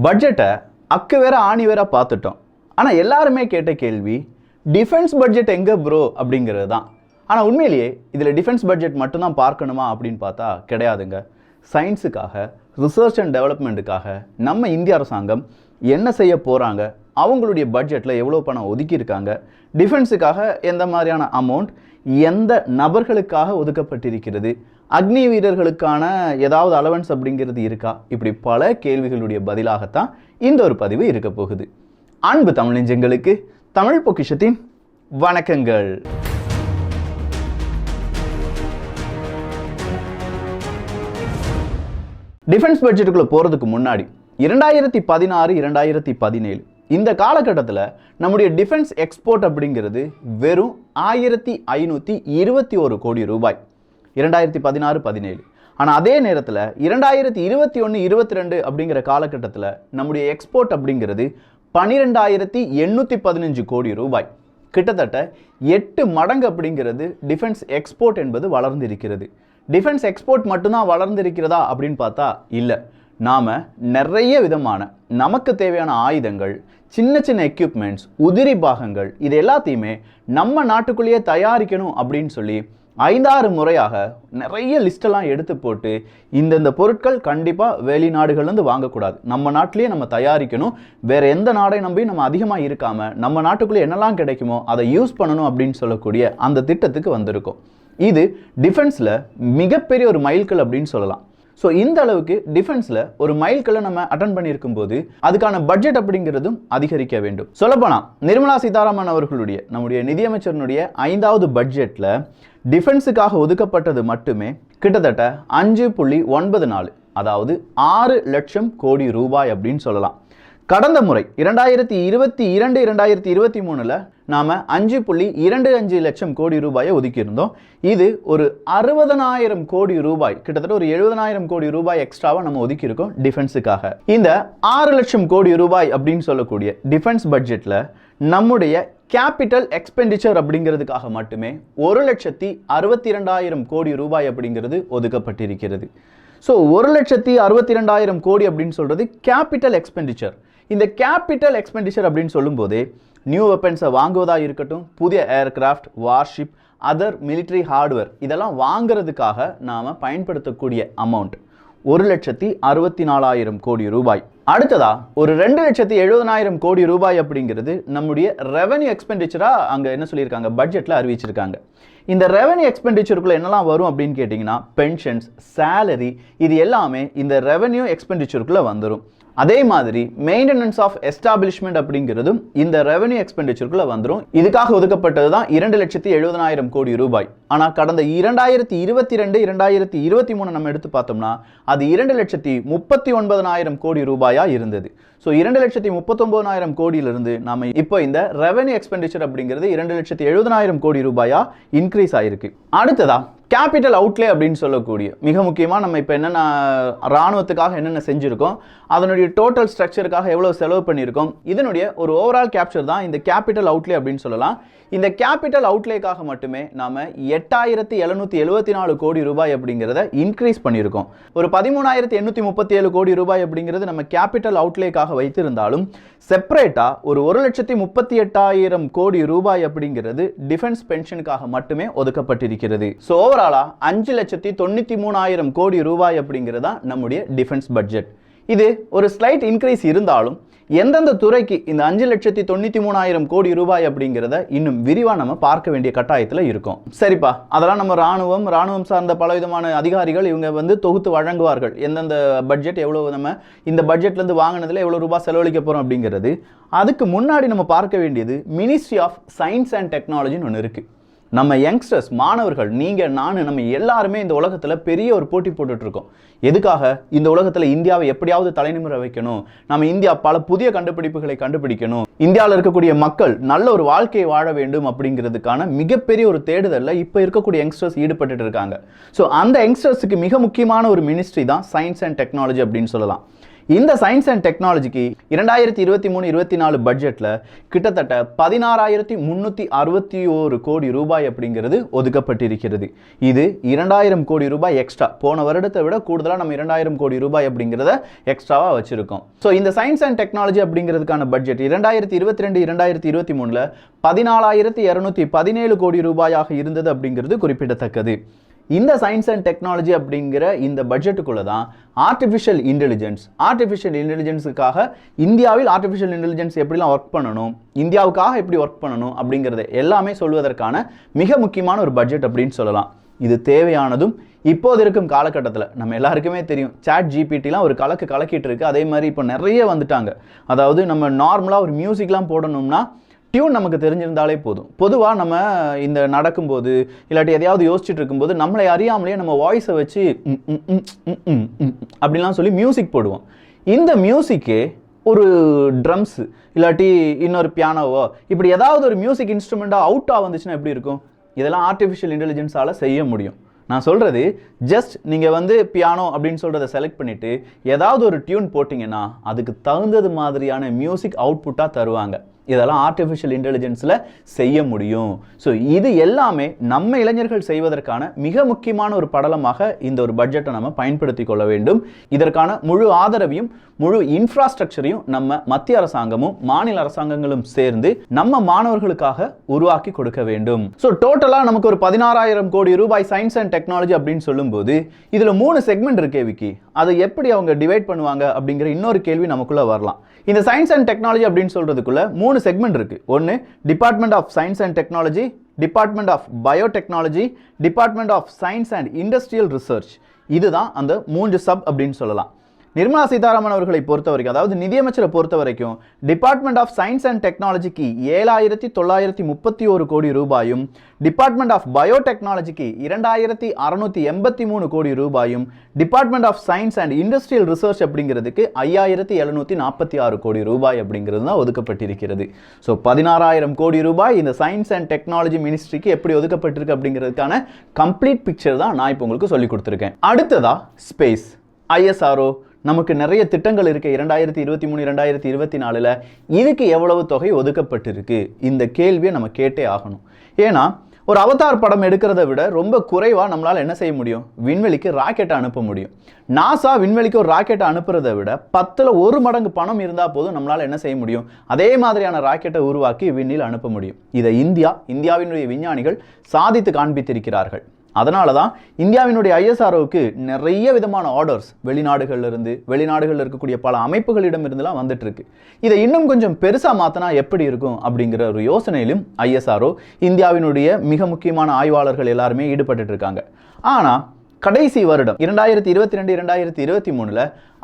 பட்ஜெட்டை அக்கு வேற ஆணி வேற பார்த்துட்டோம். ஆனால் எல்லாருமே கேட்ட கேள்வி டிஃபென்ஸ் பட்ஜெட் எங்கே ப்ரோ அப்படிங்கிறது தான். ஆனால் உண்மையிலேயே இதில் டிஃபென்ஸ் பட்ஜெட் மட்டும்தான் பார்க்கணுமா அப்படின்னு பார்த்தா கிடையாதுங்க. சயின்ஸுக்காக, ரிசர்ச் அண்ட் டெவலப்மெண்ட்டுக்காக நம்ம இந்திய அரசாங்கம் என்ன செய்ய போகிறாங்க, அவங்களுடைய பட்ஜெட்டில் எவ்வளோ பணம் ஒதுக்கியிருக்காங்க, டிஃபென்ஸுக்காக எந்த மாதிரியான அமௌண்ட் எந்த நபர்களுக்காக ஒதுக்கப்பட்டிருக்கிறது, அக்னி வீரர்களுக்கான ஏதாவது அலவன்ஸ் அப்படிங்கிறது இருக்கா, இப்படி பல கேள்விகளுடைய பதிலாகத்தான் இந்த ஒரு பதிவு இருக்க போகுது. அன்பு தமிழ் நெஞ்சங்களுக்கு தமிழ் பொக்கிஷத்தின் வணக்கங்கள். டிஃபென்ஸ் பட்ஜெட்டுக்குள்ள போகிறதுக்கு முன்னாடி 2016-2017 இந்த காலகட்டத்தில் நம்முடைய டிஃபென்ஸ் எக்ஸ்போர்ட் அப்படிங்கிறது வெறும் 1521 கோடி ரூபாய் 2016-17. ஆனால் அதே நேரத்தில் 2021-22 அப்படிங்கிற காலகட்டத்தில் நம்முடைய எக்ஸ்போர்ட் அப்படிங்கிறது 12815 கோடி ரூபாய். கிட்டத்தட்ட 8 மடங்கு அப்படிங்கிறது டிஃபென்ஸ் எக்ஸ்போர்ட் என்பது வளர்ந்திருக்கிறது. டிஃபென்ஸ் எக்ஸ்போர்ட் மட்டும்தான் வளர்ந்திருக்கிறதா அப்படின்னு பார்த்தா இல்லை. நாம் நிறைய விதமான நமக்கு தேவையான ஆயுதங்கள், சின்ன சின்ன எக்யூப்மெண்ட்ஸ், உதிரி பாகங்கள், இது எல்லாத்தையுமே நம்ம நாட்டுக்குள்ளேயே தயாரிக்கணும் அப்படின்னு சொல்லி 5-6 முறையாக நிறைய லிஸ்டெல்லாம் எடுத்து போட்டு இந்த பொருட்கள் கண்டிப்பாக வெளிநாடுகள்லேருந்து வாங்கக்கூடாது, நம்ம நாட்டிலேயே நம்ம தயாரிக்கணும், வேறு எந்த நாடை நம்பி நம்ம அதிகமாக இருக்காமல் நம்ம நாட்டுக்குள்ளே என்னெல்லாம் கிடைக்குமோ அதை யூஸ் பண்ணணும் அப்படின்னு சொல்லக்கூடிய அந்த திட்டத்துக்கு வந்திருக்கும். இது டிஃபென்ஸில் மிகப்பெரிய ஒரு மைல்கல் அப்படின்னு சொல்லலாம். ஸோ இந்த அளவுக்கு டிஃபென்ஸில் ஒரு மைல்கல்லை நம்ம அட்டன் பண்ணியிருக்கும் போது அதுக்கான பட்ஜெட் அப்படிங்கிறதும் அதிகரிக்க வேண்டும். சொல்லப்போனால் நிர்மலா சீதாராமன் அவர்களுடைய நம்முடைய நிதியமைச்சருடைய 5வது பட்ஜெட்டில் டிஃபென்ஸுக்காக ஒதுக்கப்பட்டது மட்டுமே கிட்டத்தட்ட 5.94, அதாவது 6 லட்சம் கோடி ரூபாய் அப்படின்னு சொல்லலாம். கடந்த முறை 2022-2023 நாம் 5.25 லட்சம் கோடி ரூபாயை ஒதுக்கியிருந்தோம். இது ஒரு 60,000 கோடி ரூபாய், கிட்டத்தட்ட ஒரு 70,000 கோடி ரூபாய் எக்ஸ்ட்ராவாக நம்ம ஒதுக்கியிருக்கோம் டிஃபென்ஸுக்காக. இந்த 6 லட்சம் கோடி ரூபாய் அப்படின்னு சொல்லக்கூடிய டிஃபென்ஸ் பட்ஜெட்டில் நம்முடைய கேபிட்டல் எக்ஸ்பெண்டிச்சர் அப்படிங்கிறதுக்காக மட்டுமே 1,62,000 கோடி ரூபாய் அப்படிங்கிறது ஒதுக்கப்பட்டிருக்கிறது. ஸோ 1,62,000 கோடி அப்படின்னு சொல்கிறது கேபிட்டல் எக்ஸ்பெண்டிச்சர். இந்த கேபிட்டல் எக்ஸ்பெண்டிச்சர் அப்படின்னு சொல்லும்போதே நியூ வெப்பன்ஸை வாங்குவதாக இருக்கட்டும், புதிய aircraft, worship, other military hardware இதெல்லாம் வாங்கிறதுக்காக நாம் பயன்படுத்தக்கூடிய அமௌண்ட் 1,64,000 கோடி ரூபாய். அடுத்ததா ஒரு 2,70,000 கோடி ரூபாய் அப்படிங்கிறது நம்முடைய ரெவன்யூ எக்ஸ்பெண்டிச்சராக அங்கே என்ன சொல்லியிருக்காங்க, பட்ஜெட்டில் அறிவிச்சிருக்காங்க. இந்த ரெவன்யூ எக்ஸ்பெண்டிச்சருக்குள்ள என்னெல்லாம் வரும் அப்படின்னு கேட்டிங்கன்னா பென்ஷன்ஸ், சேலரி, இது எல்லாமே இந்த ரெவன்யூ எக்ஸ்பெண்டிச்சருக்குள்ளே வந்துடும். அதே மாதிரி மெயின்டெனன்ஸ் ஆஃப் எஸ்டாப்ளிஷ்மெண்ட் அப்படிங்கிறதும் இந்த ரெவன்யூ எக்ஸ்பெண்டிச்சருக்குள்ள வந்துடும். இதுக்காக ஒதுக்கப்பட்டது தான் 2,70,000 கோடி ரூபாய். ஆனால் கடந்த 2022-2023 நம்ம எடுத்து பார்த்தோம்னா அது 2,39,000 கோடி ரூபாயா இருந்தது. ஸோ 2,39,000 கோடியிலிருந்து நம்ம இப்போ இந்த ரெவன்யூ எக்ஸ்பெண்டிச்சர் அப்படிங்கிறது 2,70,000 கோடி ரூபாயா இன்க்ரீஸ் ஆயிருக்கு. அடுத்ததா கேபிட்டல் அவுட்லே அப்படின்னு சொல்லக்கூடிய மிக முக்கியமாக நம்ம இப்போ என்னென்ன இராணுவத்துக்காக என்னென்ன செஞ்சுருக்கோம், அதனுடைய டோட்டல் ஸ்ட்ரக்சருக்காக எவ்வளோ செலவு பண்ணியிருக்கோம், இதனுடைய ஒரு ஓவரால் கேப்சர் தான் இந்த கேபிட்டல் அவுட்லே அப்படின்னு சொல்லலாம். இந்த கேபிட்டல் அவுட்லேக்காக மட்டுமே நாம் 8,774 கோடி ரூபாய் அப்படிங்கிறத இன்க்ரீஸ் பண்ணியிருக்கோம். ஒரு 13,837 கோடி ரூபாய் அப்படிங்கிறது நம்ம கேபிட்டல் அவுட்லேக்காக வைத்திருந்தாலும் செப்பரேட்டாக ஒரு 1,38,000 கோடி ரூபாய் அப்படிங்கிறது டிஃபென்ஸ் பென்ஷனுக்காக மட்டுமே ஒதுக்கப்பட்டிருக்கிறது. ஸோ ஓவராலா 5,93,000 கோடி ரூபாய் அப்படிங்கிறதா நம்முடைய டிஃபென்ஸ் பட்ஜெட். இது ஒரு ஸ்லைட் இன்க்ரீஸ் இருந்தாலும் எந்தெந்த துறைக்கு இந்த 5,93,000 கோடி ரூபாய் அப்படிங்கிறத இன்னும் விரிவாக நம்ம பார்க்க வேண்டிய கட்டாயத்தில் இருக்கும். சரிப்பா, அதெல்லாம் நம்ம ராணுவம் சார்ந்த பலவிதமான அதிகாரிகள் இவங்க தொகுத்து வழங்குவார்கள். எந்தெந்த பட்ஜெட் எவ்வளோ நம்ம இந்த பட்ஜெட்லேருந்து வாங்கினதில் எவ்வளோ ரூபாய் செலவழிக்க போகிறோம் அப்படிங்கிறது. அதுக்கு முன்னாடி நம்ம பார்க்க வேண்டியது மினிஸ்ட்ரி ஆஃப் சயின்ஸ் அண்ட் டெக்னாலஜின்னு ஒன்று இருக்குது. நம்ம யங்ஸ்டர்ஸ், மாணவர்கள், நீங்கள், நான், நம்ம எல்லாருமே இந்த உலகத்தில் பெரிய ஒரு போட்டி போட்டுட்ருக்கோம். எதுக்காக? இந்த உலகத்தில் இந்தியாவை எப்படியாவது தலைநிமிர வைக்கணும், நம்ம இந்தியா பல புதிய கண்டுபிடிப்புகளை கண்டுபிடிக்கணும், இந்தியாவில் இருக்கக்கூடிய மக்கள் நல்ல ஒரு வாழ்க்கையை வாழ வேண்டும் அப்படிங்கிறதுக்கான மிகப்பெரிய ஒரு தேடுதலில் இப்போ இருக்கக்கூடிய யங்ஸ்டர்ஸ் ஈடுபட்டு இருக்காங்க. ஸோ அந்த யங்ஸ்டர்ஸுக்கு மிக முக்கியமான ஒரு மினிஸ்ட்ரி தான் சயின்ஸ் அண்ட் டெக்னாலஜி அப்படின்னு சொல்லலாம். இந்த சயின்ஸ் அண்ட் டெக்னாலஜிக்கு 2023-24 பட்ஜெட்ல கிட்டத்தட்ட 16,361 கோடி ரூபாய் அப்படிங்கிறது ஒதுக்கப்பட்டிருக்கிறது. இது 2,000 கோடி ரூபாய் எக்ஸ்ட்ரா, போன வருடத்தை விட கூடுதலாக நம்ம 2,000 கோடி ரூபாய் அப்படிங்கிறத எக்ஸ்ட்ராவா வச்சிருக்கோம். ஸோ இந்த சயின்ஸ் அண்ட் டெக்னாலஜி அப்படிங்கிறதுக்கான பட்ஜெட் 2022-2023ல 14,217 கோடி ரூபாயாக இருந்தது அப்படிங்கிறது குறிப்பிடத்தக்கது. இந்த சயின்ஸ் அண்ட் டெக்னாலஜி அப்படிங்கிற இந்த பட்ஜெட்டுக்குள்ள தான் ஆர்டிஃபிஷியல் இன்டெலிஜென்ஸுக்காக இந்தியாவில் ஆர்டிஃபிஷியல் இன்டெலிஜென்ஸ் எப்படிலாம் ஒர்க் பண்ணணும், இந்தியாவுக்காக எப்படி ஒர்க் பண்ணணும் அப்படிங்கிறத எல்லாமே சொல்வதற்கான மிக முக்கியமான ஒரு பட்ஜெட் அப்படின்னு சொல்லலாம். இது தேவையானதும் இப்போது இருக்கும் காலகட்டத்தில் நம்ம எல்லாருக்குமே தெரியும், சாட் ஜிபிடிலாம் ஒரு கலக்கிட்டு இருக்கு. அதே மாதிரி இப்போ நிறைய வந்துட்டாங்க. அதாவது நம்ம நார்மலாக ஒரு மியூசிக்லாம் போடணும்னா டியூன் நமக்கு தெரிஞ்சிருந்தாலே போதும். பொதுவாக நம்ம இந்த நடக்கும்போது இல்லாட்டி எதையாவது யோசிச்சுட்டு இருக்கும்போது நம்மளை அறியாமலேயே நம்ம வாய்ஸை வச்சு அப்படிலாம் சொல்லி மியூசிக் போடுவோம். இந்த மியூசிக்கே ஒரு ட்ரம்ஸ் இல்லாட்டி இன்னொரு பியானோவோ இப்படி ஏதாவது ஒரு மியூசிக் இன்ஸ்ட்ருமெண்ட்டாக அவுட்டாக வந்துச்சுன்னா எப்படி இருக்கும்? இதெல்லாம் ஆர்டிஃபிஷியல் இன்டெலிஜென்ஸால் செய்ய முடியும். நான் சொல்கிறது ஜஸ்ட் நீங்கள் பியானோ அப்படின்னு சொல்கிறத செலக்ட் பண்ணிவிட்டு ஏதாவது ஒரு டியூன் போட்டிங்கன்னா அதுக்கு தகுந்தது மாதிரியான மியூசிக் அவுட்புட்டாக தருவாங்க. இதெல்லாம் ஆர்டிஃபிஷியல் இன்டெலிஜென்ஸில் செய்ய முடியும். ஸோ இது எல்லாமே நம்ம இளைஞர்கள் செய்வதற்கான மிக முக்கியமான ஒரு படலமாக இந்த ஒரு பட்ஜெட்டை நம்ம பயன்படுத்தி கொள்ள வேண்டும். இதற்கான முழு ஆதரவையும் முழு இன்ஃப்ராஸ்ட்ரக்சரையும் நம்ம மத்திய அரசாங்கமும் மாநில அரசாங்கங்களும் சேர்ந்து நம்ம மாணவர்களுக்காக உருவாக்கி கொடுக்க வேண்டும். ஸோ டோட்டலாக நமக்கு ஒரு 16,000 கோடி ரூபாய் சயின்ஸ் அண்ட் டெக்னாலஜி அப்படின்னு சொல்லும்போது இதில் 3 செக்மெண்ட் இருக்கே விக்கி, அதை எப்படி அவங்க டிவைட் பண்ணுவாங்க அப்படிங்கிற இன்னொரு கேள்வி நமக்குள்ள வரலாம். இந்த சயின்ஸ் அண்ட் டெக்னாலஜி அப்படின்னு சொல்றதுக்குள்ள 3 செக்மெண்ட் இருக்கு. ஒன்று department of science and technology, department of biotechnology, department of science and industrial research. இதுதான் அந்த 3 சப் அப்படின்னு சொல்லலாம். நிர்மலா சீதாராமன் அவர்களை பொறுத்த வரைக்கும், அதாவது நிதியமைச்சரை பொறுத்த வரைக்கும் டிபார்ட்மெண்ட் ஆஃப் சயின்ஸ் அண்ட் டெக்னாலஜிக்கு 7,931 கோடி ரூபாயும், டிபார்ட்மெண்ட் ஆஃப் பயோடெக்னாலஜிக்கு 2,683 கோடி ரூபாயும், department of science and industrial research அப்படிங்கிறதுக்கு 5,746 கோடி ரூபாய் அப்படிங்கிறது தான் ஒதுக்கப்பட்டிருக்கிறது. ஸோ 16,000 கோடி ரூபாய் இந்த சயின்ஸ் அண்ட் டெக்னாலஜி மினிஸ்ட்ரிக்கு எப்படி ஒதுக்கப்பட்டிருக்கு அப்படிங்கிறதுக்கான கம்ப்ளீட் பிக்சர் தான் நான் இப்போ உங்களுக்கு சொல்லி கொடுத்துருக்கேன். அடுத்ததா ஸ்பேஸ் ISRO. நமக்கு நிறைய திட்டங்கள் இருக்கு 2023-2024ல். இதுக்கு எவ்வளவு தொகை ஒதுக்கப்பட்டிருக்கு? இந்த கேள்வியை நம்ம கேட்டே ஆகணும். ஏன்னா ஒரு அவதார் படம் எடுக்கிறத விட ரொம்ப குறைவாக நம்மளால் என்ன செய்ய முடியும்? விண்வெளிக்கு ராக்கெட்டை அனுப்ப முடியும். நாசா விண்வெளிக்கு ஒரு ராக்கெட்டை அனுப்புறதை விட 10ல் 1 மடங்கு பணம் இருந்தால் போதும் நம்மளால் என்ன செய்ய முடியும்? அதே மாதிரியான ராக்கெட்டை உருவாக்கி விண்ணில் அனுப்ப முடியும். இதை இந்தியாவினுடைய விஞ்ஞானிகள் சாதித்து காண்பித்திருக்கிறார்கள். அதனால தான் இந்தியாவினுடைய ISROவுக்கு நிறைய விதமான ஆர்டர்ஸ் வெளிநாடுகளில் இருக்கக்கூடிய பல அமைப்புகளிடமிருந்துலாம் வந்துட்டு இருக்கு. இதை இன்னும் கொஞ்சம் பெருசாக மாற்றினா எப்படி இருக்கும் அப்படிங்கிற ஒரு யோசனையிலும் ISRO இந்தியாவினுடைய மிக முக்கியமான ஆய்வாளர்கள் எல்லாருமே ஈடுபட்டு இருக்காங்க. ஆனால் கடைசி வருடம் 2022-2023ல்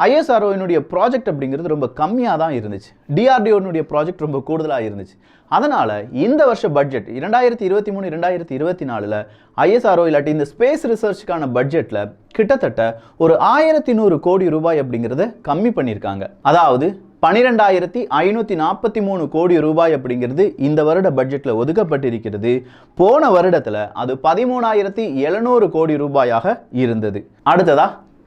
ISROவினுடைய ப்ராஜெக்ட் அப்படிங்கிறது ரொம்ப கம்மியாக தான் இருந்துச்சு. DRDOனுடைய ப்ராஜெக்ட் ரொம்ப கூடுதலாக இருந்துச்சு. அதனால் இந்த வருஷ பட்ஜெட் 2023-2024ல் ISRO இல்லாட்டி இந்த ஸ்பேஸ் ரிசர்ச்சுக்கான பட்ஜெட்டில் கிட்டத்தட்ட ஒரு 1,100 கோடி ரூபாய் அப்படிங்கிறத கம்மி பண்ணியிருக்காங்க. அதாவது 12,543 கோடி ரூபாய் அப்படிங்கிறது இந்த வருட பட்ஜெட்டில் ஒதுக்கப்பட்டிருக்கிறது. போன வருடத்தில் அது 13,700 கோடி ரூபாயாக இருந்தது. அடுத்ததா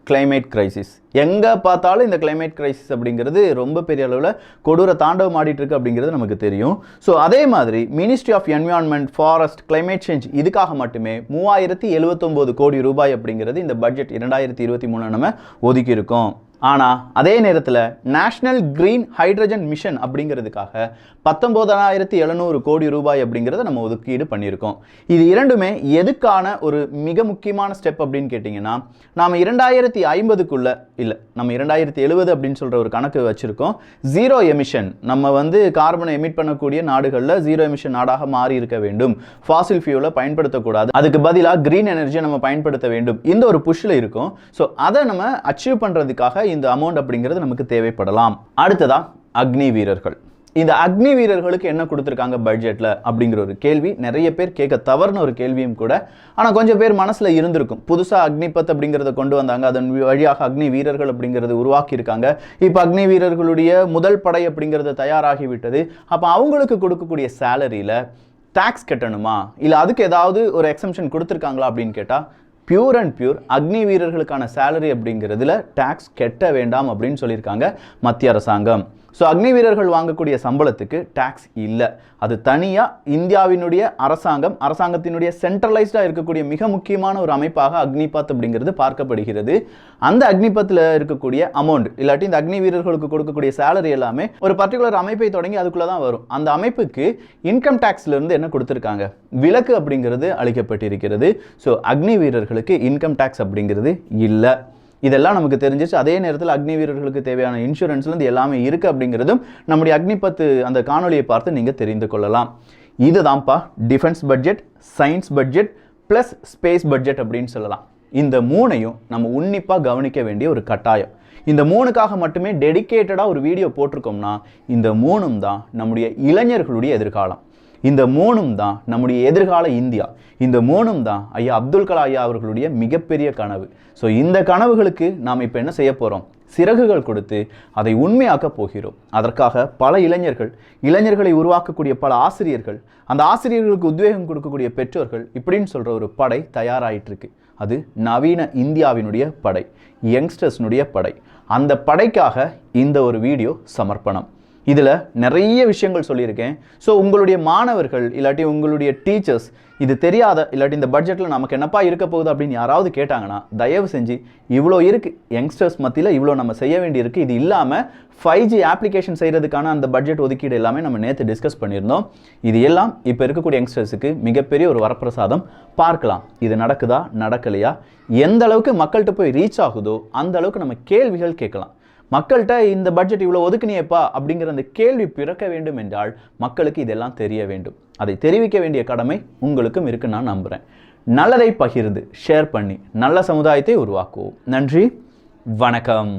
கிளைமேட் கிரைசிஸ். எங்கே பார்த்தாலும் இந்த கிளைமேட் கிரைசிஸ் அப்படிங்கிறது ரொம்ப பெரிய அளவில் கொடூர தாண்டவம் ஆடிட்டு இருக்கு அப்படிங்கிறது நமக்கு தெரியும். ஸோ அதே மாதிரி ministry of environment, forest, climate change இதுக்காக மட்டுமே 3,079 கோடி ரூபாய் அப்படிங்கிறது இந்த பட்ஜெட் 2023 நம்ம ஒதுக்கி இருக்கோம். ஆனால் அதே நேரத்தில் நேஷனல் கிரீன் ஹைட்ரஜன் மிஷன் அப்படிங்கிறதுக்காக 19,700 கோடி ரூபாய் அப்படிங்கிறத நம்ம ஒதுக்கீடு பண்ணியிருக்கோம். இது இரண்டுமே எதுக்கான ஒரு மிக முக்கியமான ஸ்டெப் அப்படின்னு கேட்டிங்கன்னா, நாம் 2050க்குள்ள இல்லை, நம்ம 2070 அப்படின்னு சொல்கிற ஒரு கணக்கு வச்சுருக்கோம். ஜீரோ எமிஷன், நம்ம கார்பனை எமிட் பண்ணக்கூடிய நாடுகளில் ஜீரோ எமிஷன் நாடாக மாறி இருக்க வேண்டும். ஃபாசில் ஃபியூலை பயன்படுத்தக்கூடாது, அதுக்கு பதிலாக கிரீன் எனர்ஜியை நம்ம பயன்படுத்த வேண்டும். இந்த ஒரு புஷ்ல இருக்கும். ஸோ அதை நம்ம அச்சீவ் பண்ணுறதுக்காக இந்த அமௌண்ட் அப்படிங்கிறது நமக்கு தேவைப்படலாம். அடுத்ததா அக்னி வீரர்கள். இந்த அக்னி வீரர்களுக்கு என்ன கொடுத்துருக்காங்க பட்ஜெட்டில் அப்படிங்கிற ஒரு கேள்வி நிறைய பேர் கேட்க தவறுன ஒரு கேள்வியும் கூட. ஆனால் கொஞ்சம் பேர் மனசில் இருந்திருக்கும். புதுசாக அக்னிபத் அப்படிங்கிறத கொண்டு வந்தாங்க, அதன் வழியாக அக்னி வீரர்கள் அப்படிங்கிறது உருவாக்கியிருக்காங்க. இப்போ அக்னி வீரர்களுடைய முதல் படை அப்படிங்கிறது தயாராகிவிட்டது. அப்போ அவங்களுக்கு கொடுக்கக்கூடிய சேலரியில் டாக்ஸ் கட்டணுமா, இல்லை அதுக்கு ஏதாவது ஒரு எக்ஸம்ஷன் கொடுத்துருக்காங்களா அப்படின்னு கேட்டால் பியூர் அண்ட் பியூர் அக்னி வீரர்களுக்கான சேலரி அப்படிங்கிறதுல டாக்ஸ் கெட்ட வேண்டாம் அப்படின்னு சொல்லியிருக்காங்க மத்திய அரசாங்கம். ஸோ அக்னி வீரர்கள் வாங்கக்கூடிய சம்பளத்துக்கு டாக்ஸ் இல்லை. அது தனியாக இந்தியாவினுடைய அரசாங்கத்தினுடைய சென்ட்ரலைஸ்டாக இருக்கக்கூடிய மிக முக்கியமான ஒரு அமைப்பாக அக்னிபத் அப்படிங்கிறது பார்க்கப்படுகிறது. அந்த அக்னிபத்தில் இருக்கக்கூடிய அமௌண்ட் இல்லாட்டி இந்த அக்னி வீரர்களுக்கு கொடுக்கக்கூடிய சேலரி எல்லாமே ஒரு பர்டிகுலர் அமைப்பை தொடங்கி அதுக்குள்ளே தான் வரும். அந்த அமைப்புக்கு இன்கம் டேக்ஸ்லேருந்து என்ன கொடுத்துருக்காங்க, விலக்கு அப்படிங்கிறது அளிக்கப்பட்டிருக்கிறது. ஸோ அக்னி வீரர்களுக்கு இன்கம் டேக்ஸ் அப்படிங்கிறது இல்லை. இதெல்லாம் நமக்கு தெரிஞ்சிச்சு. அதே நேரத்தில் அக்னி வீரர்களுக்கு தேவையான இன்சூரன்ஸ்லேருந்து எல்லாமே இருக்குது அப்படிங்கிறதும் நம்முடைய அக்னிபத்து அந்த காணொலியை பார்த்து நீங்கள் தெரிந்து கொள்ளலாம். இதுதான்ப்பா defence budget, science budget plus space budget அப்படின்னு சொல்லலாம். இந்த மூணையும் நம்ம உன்னிப்பாக கவனிக்க வேண்டிய ஒரு கட்டாயம். இந்த மூணுக்காக மட்டுமே டெடிக்கேட்டடாக ஒரு வீடியோ போட்டிருக்கோம்னா இந்த மூணும் தான் நம்முடைய இளைஞர்களுடைய எதிர்காலம். இந்த மூணும் தான் நம்முடைய எதிர்கால இந்தியா. இந்த மூணும் தான் ஐயா அப்துல் கலாம் ஐயா அவர்களுடைய மிகப்பெரிய கனவு. ஸோ இந்த கனவுகளுக்கு நாம் இப்போ என்ன செய்ய போகிறோம், சிறகுகள் கொடுத்து அதை உண்மையாக்க போகிறோம். அதற்காக பல இளைஞர்களை உருவாக்கக்கூடிய பல ஆசிரியர்கள், அந்த ஆசிரியர்களுக்கு உத்வேகம் கொடுக்கக்கூடிய பெற்றோர்கள் இப்படின்னு சொல்கிற ஒரு படை தயாராகிட்டு இருக்கு. அது நவீன இந்தியாவினுடைய படை, யங்ஸ்டர்ஸ்னுடைய படை. அந்த படைக்காக இந்த ஒரு வீடியோ சமர்ப்பணம். இதில் நிறைய விஷயங்கள் சொல்லியிருக்கேன். ஸோ உங்களுடைய மாணவர்கள் இல்லாட்டி உங்களுடைய டீச்சர்ஸ் இது தெரியாத இல்லாட்டி இந்த பட்ஜெட்டில் நமக்கு என்னப்பா இருக்க போகுது அப்படின்னு யாராவது கேட்டாங்கன்னா தயவு செஞ்சு இவ்வளோ இருக்குது, யங்ஸ்டர்ஸ் மத்தியில் இவ்வளோ நம்ம செய்ய வேண்டியிருக்கு. இது இல்லாமல் 5G அப்ளிகேஷன் செய்கிறதுக்கான அந்த பட்ஜெட் ஒதுக்கீடு எல்லாமே நம்ம நேற்று டிஸ்கஸ் பண்ணியிருந்தோம். இது எல்லாம் இப்போ இருக்கக்கூடிய யங்ஸ்டர்ஸுக்கு மிகப்பெரிய ஒரு வரப்பிரசாதம். பார்க்கலாம் இது நடக்குதா நடக்கலையா, எந்த அளவுக்கு மக்கள்கிட்ட போய் ரீச் ஆகுதோ அந்த அளவுக்கு நம்ம கேள்விகள் கேட்கலாம். மக்கள்கிட்ட இந்த பட்ஜெட் இவ்வளோ ஒதுக்குனியப்பா அப்படிங்கிற அந்த கேள்வி பிறக்க வேண்டும் என்றால் மக்களுக்கு இதெல்லாம் தெரிய வேண்டும். அதை தெரிவிக்க வேண்டிய கடமை உங்களுக்கும் இருக்குன்னு நான் நம்புகிறேன். நல்லதை பகிர்ந்து ஷேர் பண்ணி நல்ல சமுதாயத்தை உருவாக்குவோம். நன்றி, வணக்கம்.